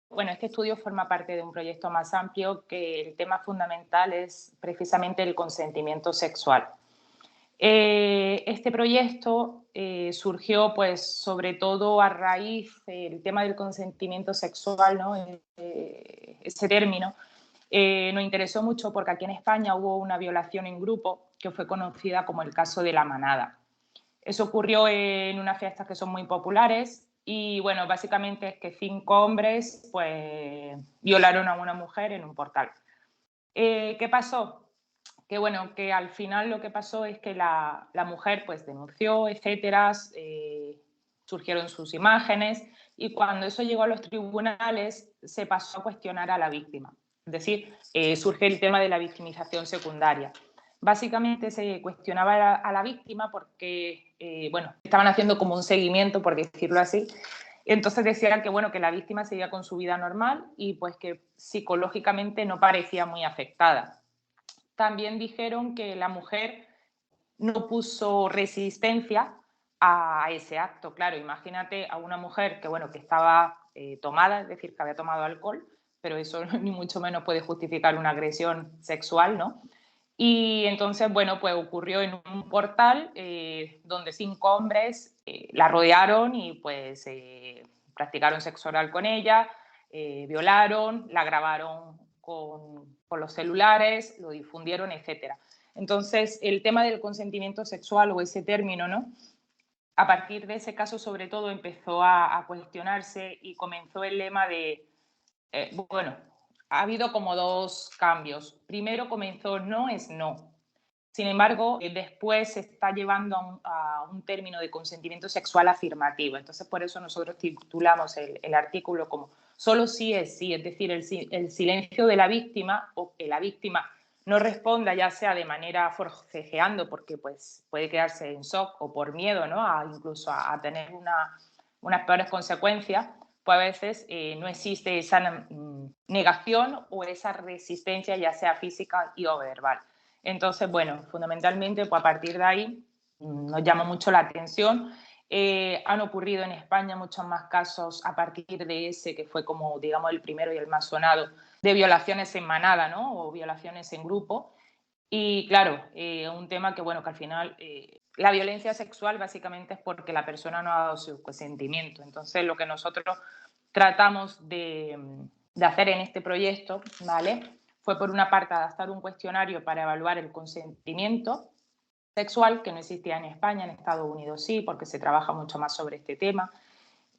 Bueno, este estudio forma parte de un proyecto más amplio que el tema fundamental es precisamente el consentimiento sexual. Este proyecto surgió pues sobre todo a raíz del tema del consentimiento sexual, ¿no? Ese término nos interesó mucho porque aquí en España hubo una violación en grupo que fue conocida como el caso de la manada. Eso ocurrió en unas fiestas que son muy populares y, bueno, básicamente es que 5 hombres pues violaron a una mujer en un portal. ¿Qué pasó? Que, bueno, que al final lo que pasó es que la mujer pues denunció, etcétera, surgieron sus imágenes y cuando eso llegó a los tribunales se pasó a cuestionar a la víctima. Es decir, surge el tema de la victimización secundaria. Básicamente se cuestionaba a la víctima porque, bueno, estaban haciendo como un seguimiento, por decirlo así. Entonces decían que, bueno, que la víctima seguía con su vida normal y pues que psicológicamente no parecía muy afectada. También dijeron que la mujer no puso resistencia a ese acto. Claro, imagínate a una mujer que, bueno, que estaba tomada, es decir, que había tomado alcohol, pero eso ni mucho menos puede justificar una agresión sexual, ¿no? Y entonces, bueno, pues ocurrió en un portal donde 5 hombres la rodearon y pues practicaron sexo oral con ella, violaron, la grabaron con los celulares, lo difundieron, etcétera. Entonces, el tema del consentimiento sexual o ese término, ¿no? A partir de ese caso, sobre todo, empezó a cuestionarse y comenzó el lema de, bueno, ha habido como 2 cambios. Primero comenzó no es no. Sin embargo, después se está llevando a un término de consentimiento sexual afirmativo. Entonces, por eso nosotros titulamos el artículo como solo sí es sí, es decir, el silencio de la víctima o que la víctima no responda, ya sea de manera forcejeando, porque pues, puede quedarse en shock o por miedo, ¿no? Incluso a tener unas peores consecuencias, pues a veces no existe esa negación o esa resistencia, ya sea física y o verbal. Entonces, bueno, fundamentalmente, pues a partir de ahí nos llama mucho la atención. Han ocurrido en España muchos más casos a partir de ese, que fue como, digamos, el primero y el más sonado, de violaciones en manada, ¿no? O violaciones en grupo. Y claro, un tema que, bueno, que al final la violencia sexual básicamente es porque la persona no ha dado su consentimiento. Entonces, lo que nosotros tratamos de hacer en este proyecto, ¿vale? Fue por una parte adaptar un cuestionario para evaluar el consentimiento sexual, que no existía en España, en Estados Unidos sí, porque se trabaja mucho más sobre este tema.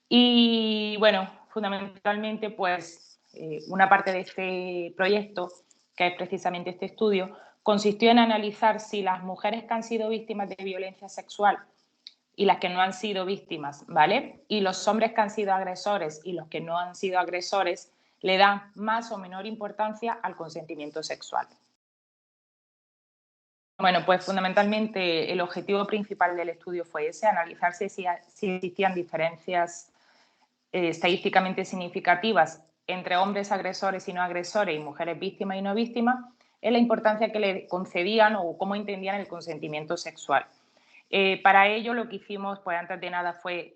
Y bueno, fundamentalmente, pues una parte de este proyecto, que es precisamente este estudio, consistió en analizar si las mujeres que han sido víctimas de violencia sexual y las que no han sido víctimas, ¿vale? Y los hombres que han sido agresores y los que no han sido agresores le dan más o menor importancia al consentimiento sexual. Bueno, pues fundamentalmente el objetivo principal del estudio fue ese, analizar si existían diferencias estadísticamente significativas entre hombres agresores y no agresores y mujeres víctimas y no víctimas en la importancia que le concedían o cómo entendían el consentimiento sexual. Para ello lo que hicimos, pues antes de nada fue,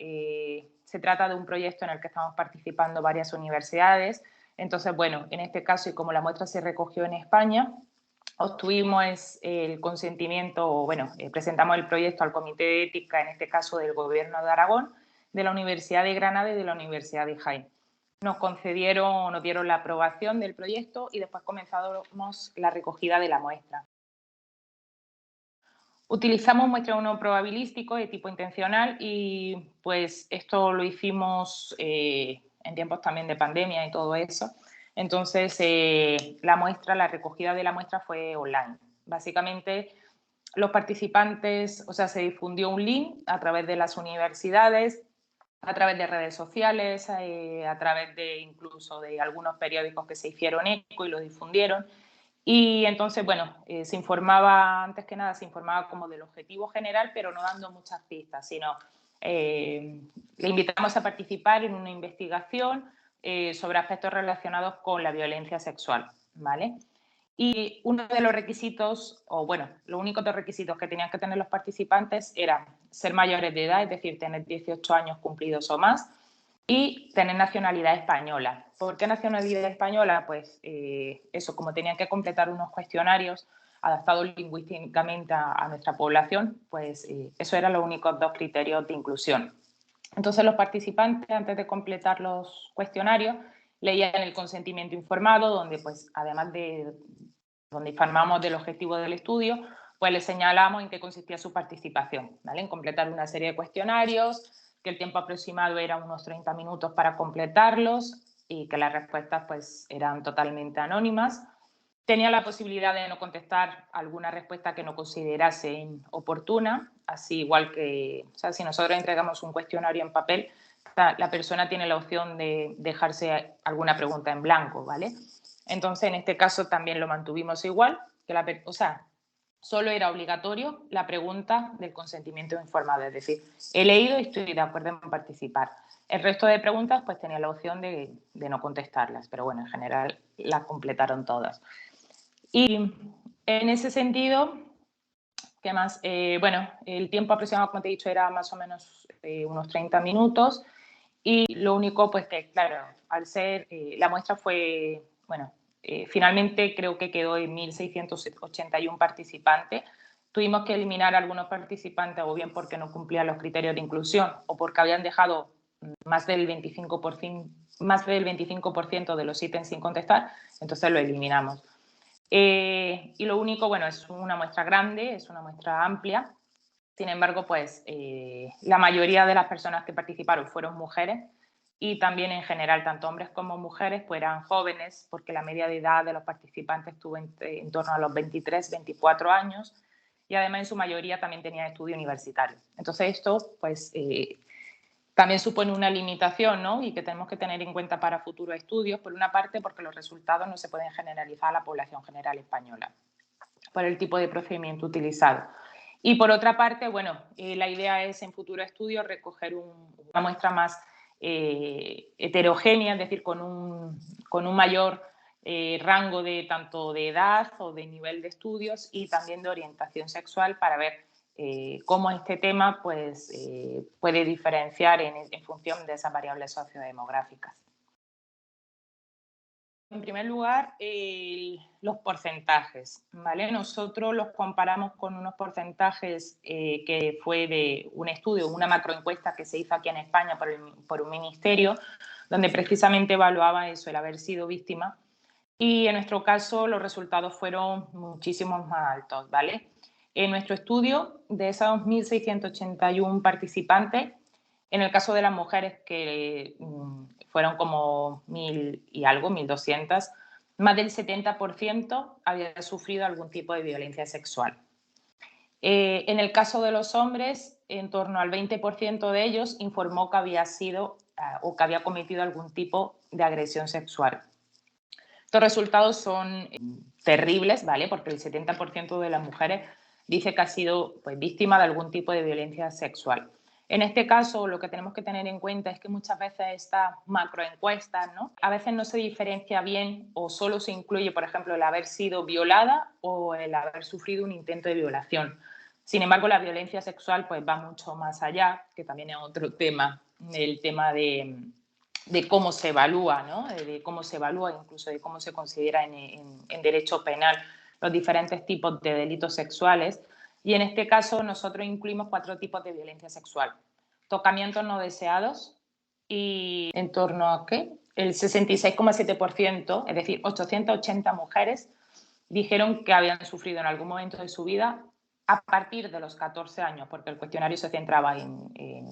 se trata de un proyecto en el que estamos participando varias universidades, entonces bueno, en este caso y como la muestra se recogió en España, obtuvimos el consentimiento, o bueno, presentamos el proyecto al Comité de Ética, en este caso del Gobierno de Aragón, de la Universidad de Granada y de la Universidad de Jaén. Nos dieron la aprobación del proyecto y después comenzamos la recogida de la muestra. Utilizamos muestreo no probabilístico de tipo intencional y pues esto lo hicimos en tiempos también de pandemia y todo eso. Entonces la recogida de la muestra fue online. Básicamente los participantes, o sea, se difundió un link a través de las universidades, a través de redes sociales, a través de incluso de algunos periódicos que se hicieron eco y lo difundieron. Y entonces, bueno, se informaba, antes que nada, se informaba como del objetivo general, pero no dando muchas pistas, sino le invitamos a participar en una investigación sobre aspectos relacionados con la violencia sexual, ¿vale? Y uno de los requisitos, o bueno, los únicos dos requisitos que tenían que tener los participantes eran ser mayores de edad, es decir, tener 18 años cumplidos o más, y tener nacionalidad española. ¿Por qué nacionalidad española? Pues eso, como tenían que completar unos cuestionarios adaptados lingüísticamente a nuestra población, pues eso eran los únicos dos criterios de inclusión. Entonces los participantes, antes de completar los cuestionarios, leían el consentimiento informado, donde pues además de donde informamos del objetivo del estudio, pues les señalamos en qué consistía su participación, ¿vale? En completar una serie de cuestionarios, que el tiempo aproximado era unos 30 minutos para completarlos y que las respuestas pues eran totalmente anónimas. Tenía la posibilidad de no contestar alguna respuesta que no considerasen oportuna, así igual que, o sea, si nosotros entregamos un cuestionario en papel, la persona tiene la opción de dejarse alguna pregunta en blanco, ¿vale? Entonces, en este caso también lo mantuvimos igual, que o sea, solo era obligatorio la pregunta del consentimiento informado, es decir, he leído y estoy de acuerdo en participar. El resto de preguntas pues tenía la opción de no contestarlas, pero bueno, en general las completaron todas. Y en ese sentido, ¿qué más? Bueno, el tiempo aproximado, como te he dicho, era más o menos unos 30 minutos y lo único, pues que claro, al ser, la muestra fue, bueno, finalmente creo que quedó en 1.681 participantes. Tuvimos que eliminar a algunos participantes o bien porque no cumplían los criterios de inclusión o porque habían dejado más del 25% de los ítems sin contestar, entonces lo eliminamos. Y lo único, bueno, es una muestra grande, es una muestra amplia. Sin embargo, pues la mayoría de las personas que participaron fueron mujeres y también en general, tanto hombres como mujeres, pues eran jóvenes, porque la media de edad de los participantes estuvo en torno a los 23, 24 años y además en su mayoría también tenían estudio universitario. Entonces esto, pues también supone una limitación, ¿no? Y que tenemos que tener en cuenta para futuros estudios, por una parte porque los resultados no se pueden generalizar a la población general española por el tipo de procedimiento utilizado. Y por otra parte, bueno, la idea es en futuros estudios recoger una muestra más heterogénea, es decir, con un mayor rango de tanto de edad o de nivel de estudios y también de orientación sexual para ver cómo este tema pues, puede diferenciar en función de esas variables sociodemográficas. En primer lugar, los porcentajes, ¿vale? Nosotros los comparamos con unos porcentajes que fue de un estudio, una macroencuesta que se hizo aquí en España por un ministerio, donde precisamente evaluaba eso, el haber sido víctima. Y en nuestro caso los resultados fueron muchísimos más altos, ¿vale? En nuestro estudio, de esos 1.681 participantes, en el caso de las mujeres, que fueron como 1.000 y algo, 1.200, más del 70% había sufrido algún tipo de violencia sexual. En el caso de los hombres, en torno al 20% de ellos informó que había sido o que había cometido algún tipo de agresión sexual. Estos resultados son terribles, ¿vale? Porque el 70% de las mujeres dice que ha sido pues, víctima de algún tipo de violencia sexual. En este caso, lo que tenemos que tener en cuenta es que muchas veces estas macroencuestas, ¿no? A veces no se diferencia bien o solo se incluye, por ejemplo, el haber sido violada o el haber sufrido un intento de violación. Sin embargo, la violencia sexual pues, va mucho más allá, que también es otro tema, el tema de cómo se evalúa, ¿no? De cómo se evalúa, incluso de cómo se considera en derecho penal los diferentes tipos de delitos sexuales. Y en este caso nosotros incluimos 4 tipos de violencia sexual. Tocamientos no deseados y en torno a ¿qué? El 66,7%, es decir, 880 mujeres dijeron que habían sufrido en algún momento de su vida a partir de los 14 años, porque el cuestionario se centraba en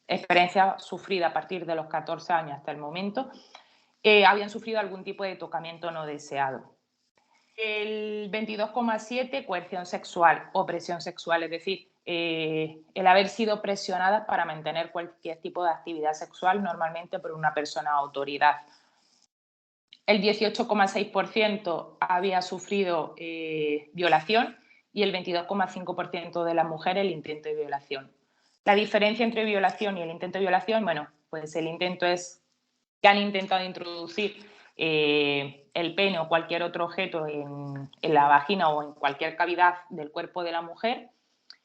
experiencia sufrida a partir de los 14 años hasta el momento, habían sufrido algún tipo de tocamiento no deseado. El 22,7% coerción sexual o presión sexual, es decir, el haber sido presionadas para mantener cualquier tipo de actividad sexual, normalmente por una persona de autoridad. El 18,6% había sufrido violación y el 22,5% de las mujeres el intento de violación. La diferencia entre violación y el intento de violación, bueno, pues el intento es que han intentado introducir el pene o cualquier otro objeto en la vagina o en cualquier cavidad del cuerpo de la mujer.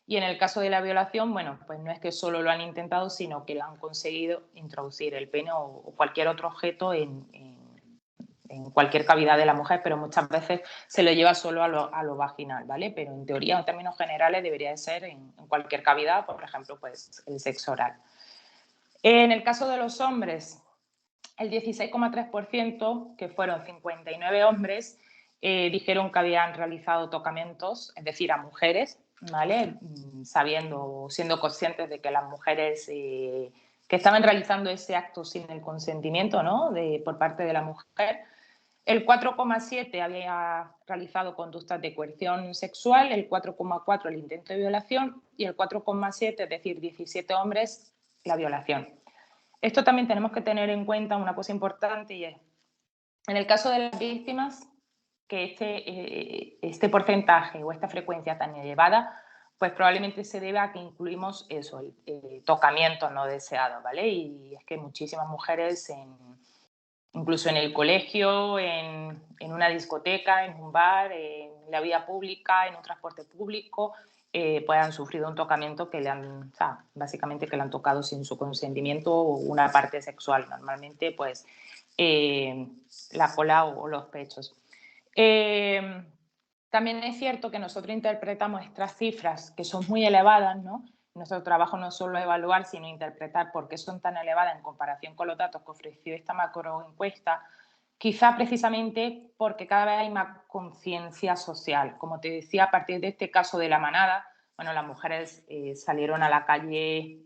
Y en el caso de la violación, bueno, pues no es que solo lo han intentado, sino que lo han conseguido introducir el pene o cualquier otro objeto en cualquier cavidad de la mujer, pero muchas veces se lo lleva solo a lo vaginal, ¿vale? Pero en teoría, en términos generales, debería de ser en cualquier cavidad, por ejemplo, pues el sexo oral. En el caso de los hombres, el 16,3%, que fueron 59 hombres, dijeron que habían realizado tocamientos, es decir, a mujeres, ¿vale? Sabiendo, siendo conscientes de que las mujeres que estaban realizando ese acto sin el consentimiento, ¿no? Por parte de la mujer. El 4,7 había realizado conductas de coerción sexual, el 4,4 el intento de violación y el 4,7, es decir, 17 hombres, la violación. Esto también tenemos que tener en cuenta una cosa importante y es, en el caso de las víctimas, que este porcentaje o esta frecuencia tan elevada, pues probablemente se deba a que incluimos eso, el tocamiento no deseado, ¿vale? Y es que muchísimas mujeres, incluso en el colegio, en una discoteca, en un bar, en la vía pública, en un transporte público, pues han sufrido un tocamiento que le han, o sea, básicamente que le han tocado sin su consentimiento o una parte sexual, normalmente pues la cola o los pechos. También es cierto que nosotros interpretamos estas cifras que son muy elevadas, ¿no? Nuestro trabajo no es solo evaluar, sino interpretar por qué son tan elevadas en comparación con los datos que ofreció esta macroencuesta, quizá precisamente porque cada vez hay más conciencia social. Como te decía, a partir de este caso de la manada, bueno, las mujeres salieron a la calle,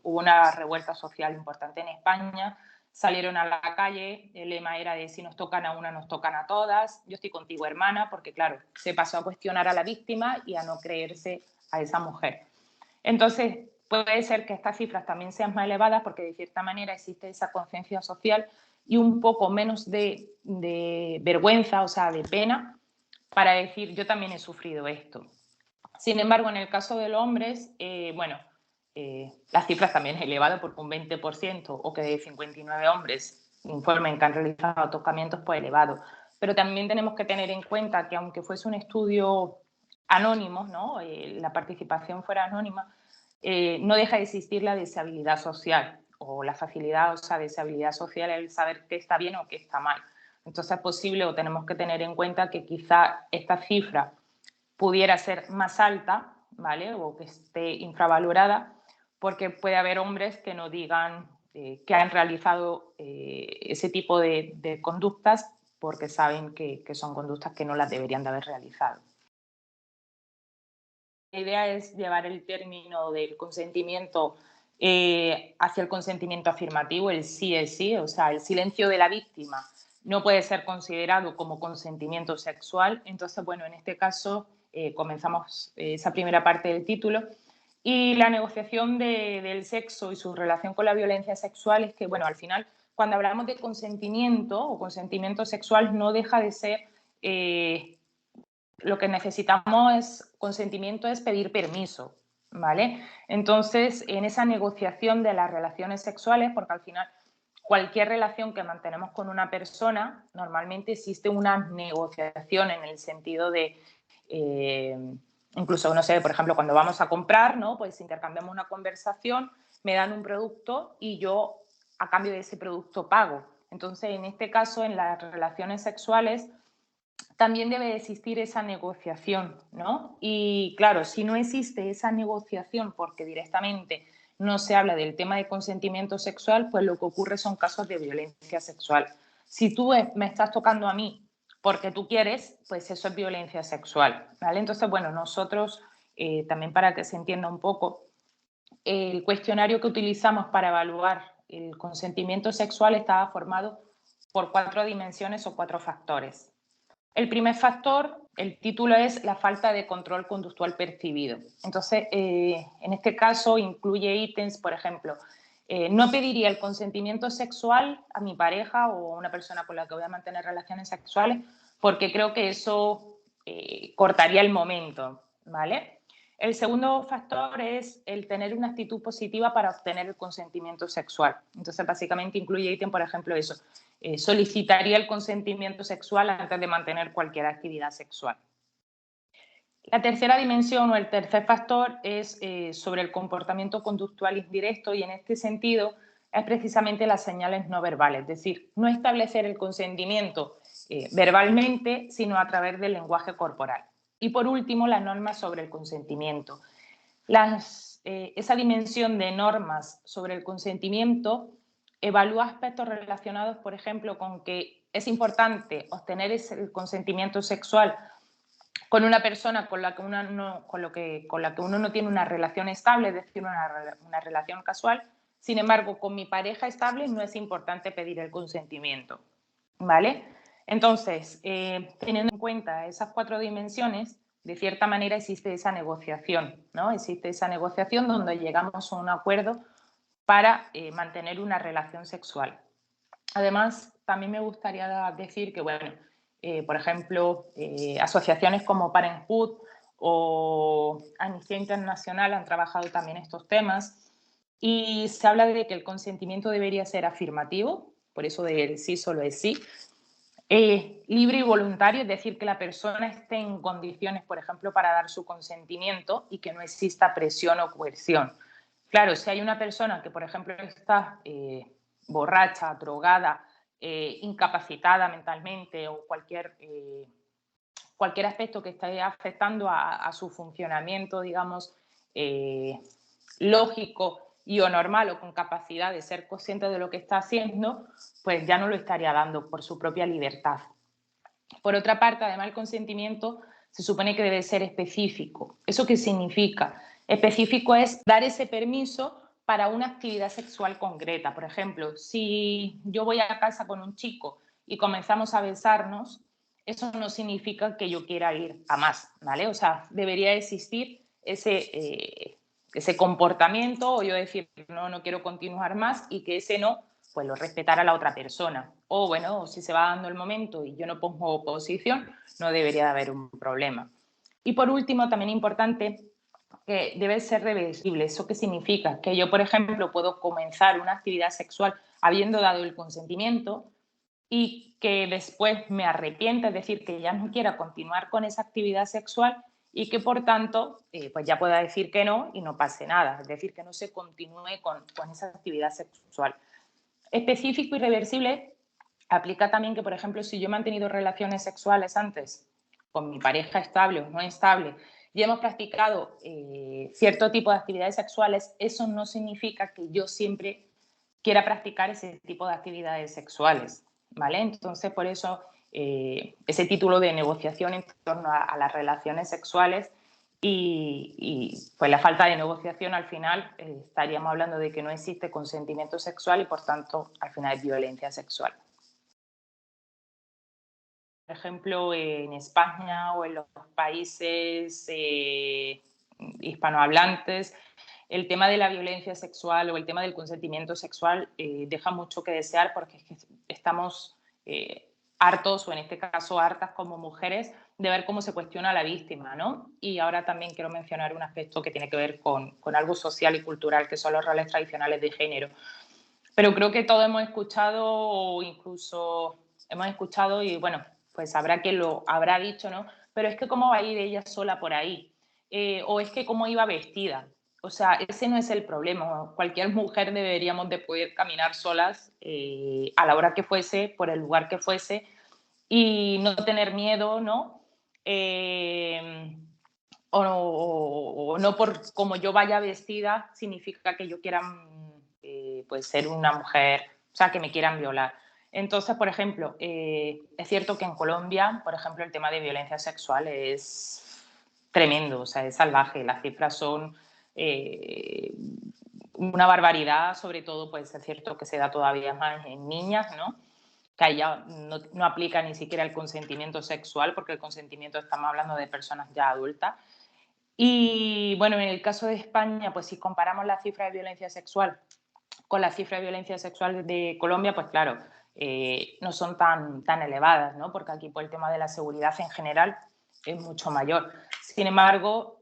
hubo una revuelta social importante en España, salieron a la calle, el lema era de si nos tocan a una, nos tocan a todas, yo estoy contigo hermana, porque claro, se pasó a cuestionar a la víctima y a no creerse a esa mujer. Entonces, puede ser que estas cifras también sean más elevadas porque de cierta manera existe esa conciencia social y un poco menos de vergüenza, o sea, de pena, para decir yo también he sufrido esto. Sin embargo, en el caso de los hombres, bueno, las cifras también es elevado porque un 20% o que de 59 hombres informen que han realizado tocamientos, pues elevado. Pero también tenemos que tener en cuenta que aunque fuese un estudio anónimo, ¿no? La participación fuera anónima, no deja de existir la deshabilidad social o la facilidad, o sea, deshabilidad social, el saber qué está bien o qué está mal. Entonces es posible o tenemos que tener en cuenta que quizá esta cifra pudiera ser más alta, ¿vale? O que esté infravalorada, porque puede haber hombres que no digan que han realizado ese tipo de conductas porque saben que son conductas que no las deberían de haber realizado. La idea es llevar el término del consentimiento hacia el consentimiento afirmativo, el sí es sí, o sea, el silencio de la víctima no puede ser considerado como consentimiento sexual. Entonces, bueno, en este caso comenzamos esa primera parte del título. Y la negociación del sexo y su relación con la violencia sexual es que, bueno, al final, cuando hablamos de consentimiento o consentimiento sexual, no deja de ser lo que necesitamos es consentimiento, es pedir permiso, ¿vale? Entonces, en esa negociación de las relaciones sexuales, porque al final cualquier relación que mantenemos con una persona, normalmente existe una negociación en el sentido de, incluso, no sé, por ejemplo, cuando vamos a comprar, ¿no? Pues intercambiamos una conversación, me dan un producto y yo a cambio de ese producto pago. Entonces, en este caso, en las relaciones sexuales, también debe existir esa negociación, ¿no? Y claro, si no existe esa negociación porque directamente no se habla del tema de consentimiento sexual, pues lo que ocurre son casos de violencia sexual. Si tú me estás tocando a mí porque tú quieres, pues eso es violencia sexual, ¿vale? Entonces, bueno, nosotros, también para que se entienda un poco, el cuestionario que utilizamos para evaluar el consentimiento sexual estaba formado por 4 dimensiones o 4 factores. El primer factor, el título es la falta de control conductual percibido. Entonces, en este caso incluye ítems, por ejemplo, no pediría el consentimiento sexual a mi pareja o a una persona con la que voy a mantener relaciones sexuales porque creo que eso cortaría el momento, ¿vale? El segundo factor es el tener una actitud positiva para obtener el consentimiento sexual. Entonces, básicamente incluye ítem, por ejemplo, eso. Solicitaría el consentimiento sexual antes de mantener cualquier actividad sexual. La tercera dimensión o el tercer factor es sobre el comportamiento conductual indirecto y en este sentido es precisamente las señales no verbales, es decir, no establecer el consentimiento verbalmente, sino a través del lenguaje corporal. Y por último, las normas sobre el consentimiento. Esa dimensión de normas sobre el consentimiento evalúa aspectos relacionados, por ejemplo, con que es importante obtener el consentimiento sexual con una persona con la que uno no tiene una relación estable, es decir, una relación casual. Sin embargo, con mi pareja estable no es importante pedir el consentimiento, ¿vale? Entonces, teniendo en cuenta esas 4 dimensiones, de cierta manera existe esa negociación, ¿no? Existe esa negociación donde llegamos a un acuerdo para mantener una relación sexual. Además, también me gustaría decir que, bueno, por ejemplo, asociaciones como Parenthood o Amnistía Internacional han trabajado también estos temas y se habla de que el consentimiento debería ser afirmativo, por eso del sí solo es sí, libre y voluntario, es decir, que la persona esté en condiciones, por ejemplo, para dar su consentimiento y que no exista presión o coerción. Claro, si hay una persona que, por ejemplo, está borracha, drogada, incapacitada mentalmente o cualquier aspecto que esté afectando a su funcionamiento, digamos, lógico y o normal o con capacidad de ser consciente de lo que está haciendo, pues ya no lo estaría dando por su propia libertad. Por otra parte, además, el consentimiento se supone que debe ser específico. ¿Eso qué significa? Específico es dar ese permiso para una actividad sexual concreta. Por ejemplo, si yo voy a casa con un chico y comenzamos a besarnos, eso no significa que yo quiera ir a más, ¿vale? O sea, debería existir ese comportamiento o yo decir, no quiero continuar más y que ese no pues lo respetará la otra persona. O bueno, si se va dando el momento y yo no pongo oposición, no debería de haber un problema. Y por último, también importante, que debe ser reversible. ¿Eso qué significa? Que yo, por ejemplo, puedo comenzar una actividad sexual habiendo dado el consentimiento y que después me arrepienta, es decir, que ya no quiera continuar con esa actividad sexual y que por tanto pues ya pueda decir que no y no pase nada, es decir, que no se continúe con esa actividad sexual. Específico y reversible aplica también que, por ejemplo, si yo he mantenido relaciones sexuales antes con mi pareja estable o no estable y hemos practicado cierto tipo de actividades sexuales, eso no significa que yo siempre quiera practicar ese tipo de actividades sexuales, ¿vale? Entonces, por eso ese título de negociación en torno a las relaciones sexuales y pues la falta de negociación al final estaríamos hablando de que no existe consentimiento sexual y por tanto al final es violencia sexual. Por ejemplo, en España o en los países hispanohablantes, el tema de la violencia sexual o el tema del consentimiento sexual deja mucho que desear porque es que estamos hartos, o en este caso hartas como mujeres, de ver cómo se cuestiona a la víctima, ¿no? Y ahora también quiero mencionar un aspecto que tiene que ver con algo social y cultural, que son los roles tradicionales de género. Pero creo que todos hemos escuchado o incluso hemos escuchado y bueno, pues habrá quien lo habrá dicho, ¿no? Pero es que cómo va a ir ella sola por ahí, o es que cómo iba vestida. O sea, ese no es el problema. Cualquier mujer deberíamos de poder caminar solas a la hora que fuese, por el lugar que fuese y no tener miedo, ¿no? O no por como yo vaya vestida significa que yo quiera pues ser una mujer, o sea, que me quieran violar. Entonces, por ejemplo, es cierto que en Colombia, por ejemplo, el tema de violencia sexual es tremendo, o sea, es salvaje. Las cifras son una barbaridad, sobre todo, pues es cierto que se da todavía más en niñas, ¿no? Que ahí ya no aplica ni siquiera el consentimiento sexual, porque el consentimiento estamos hablando de personas ya adultas. Y bueno, en el caso de España, pues si comparamos la cifra de violencia sexual con la cifra de violencia sexual de Colombia, pues claro, no son tan elevadas, ¿no? Porque aquí por el tema de la seguridad en general es mucho mayor. Sin embargo,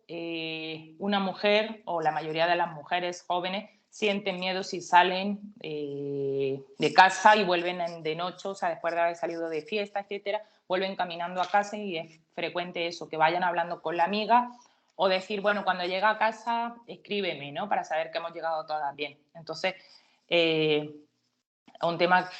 una mujer o la mayoría de las mujeres jóvenes sienten miedo si salen de casa y vuelven de noche, o sea, después de haber salido de fiesta, etcétera, vuelven caminando a casa y es frecuente eso, que vayan hablando con la amiga o decir, bueno, cuando llega a casa, escríbeme, ¿no? Para saber que hemos llegado todas bien. Entonces, un tema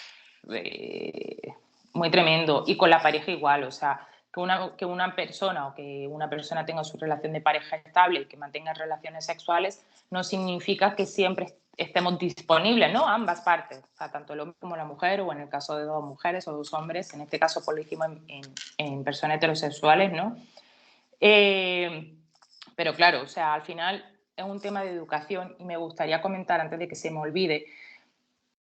muy tremendo. Y con la pareja igual, o sea, que una persona o que una persona tenga su relación de pareja estable y que mantenga relaciones sexuales no significa que siempre estemos disponibles, ¿no? Ambas partes, o sea, tanto el hombre como la mujer, o en el caso de dos mujeres o dos hombres, en este caso pues lo hicimos en personas heterosexuales, ¿no? Pero claro, o sea, al final es un tema de educación y me gustaría comentar antes de que se me olvide,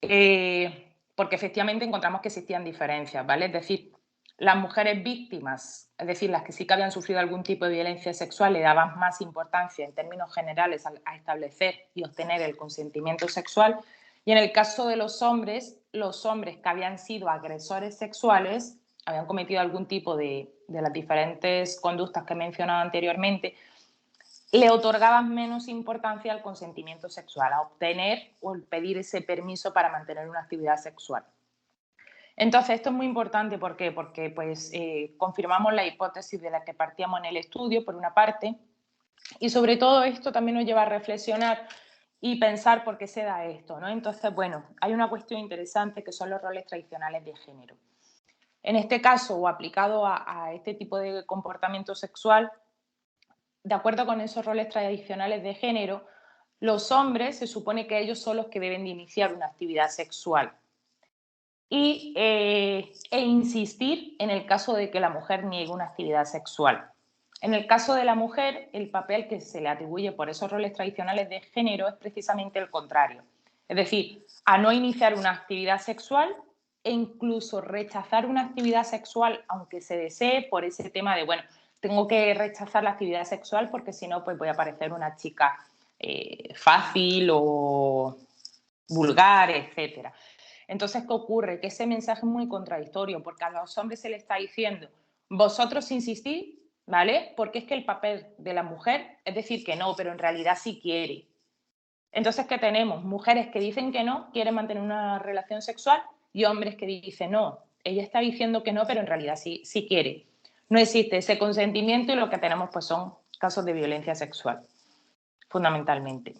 porque efectivamente encontramos que existían diferencias, ¿vale? Es decir, las mujeres víctimas, es decir, las que sí que habían sufrido algún tipo de violencia sexual, le daban más importancia en términos generales a establecer y obtener el consentimiento sexual. Y en el caso de los hombres que habían sido agresores sexuales, habían cometido algún tipo de las diferentes conductas que he mencionado anteriormente, le otorgaban menos importancia al consentimiento sexual, a obtener o pedir ese permiso para mantener una actividad sexual. Entonces, esto es muy importante, ¿por qué? Porque pues, confirmamos la hipótesis de la que partíamos en el estudio, por una parte, y sobre todo esto también nos lleva a reflexionar y pensar por qué se da esto, ¿no? Entonces, bueno, hay una cuestión interesante que son los roles tradicionales de género. En este caso, o aplicado a este tipo de comportamiento sexual, de acuerdo con esos roles tradicionales de género, los hombres se supone que ellos son los que deben de iniciar una actividad sexual e insistir en el caso de que la mujer niegue una actividad sexual. En el caso de la mujer, el papel que se le atribuye por esos roles tradicionales de género es precisamente el contrario. Es decir, a no iniciar una actividad sexual e incluso rechazar una actividad sexual aunque se desee, por ese tema de, bueno, tengo que rechazar la actividad sexual porque si no, pues voy a parecer una chica fácil o vulgar, etcétera. Entonces, ¿qué ocurre? Que ese mensaje es muy contradictorio, porque a los hombres se les está diciendo, vosotros insistís, ¿vale? Porque es que el papel de la mujer es decir que no, pero en realidad sí quiere. Entonces, ¿qué tenemos? Mujeres que dicen que no, quieren mantener una relación sexual, y hombres que dicen no, ella está diciendo que no, pero en realidad sí, sí quiere. No existe ese consentimiento y lo que tenemos pues son casos de violencia sexual, fundamentalmente.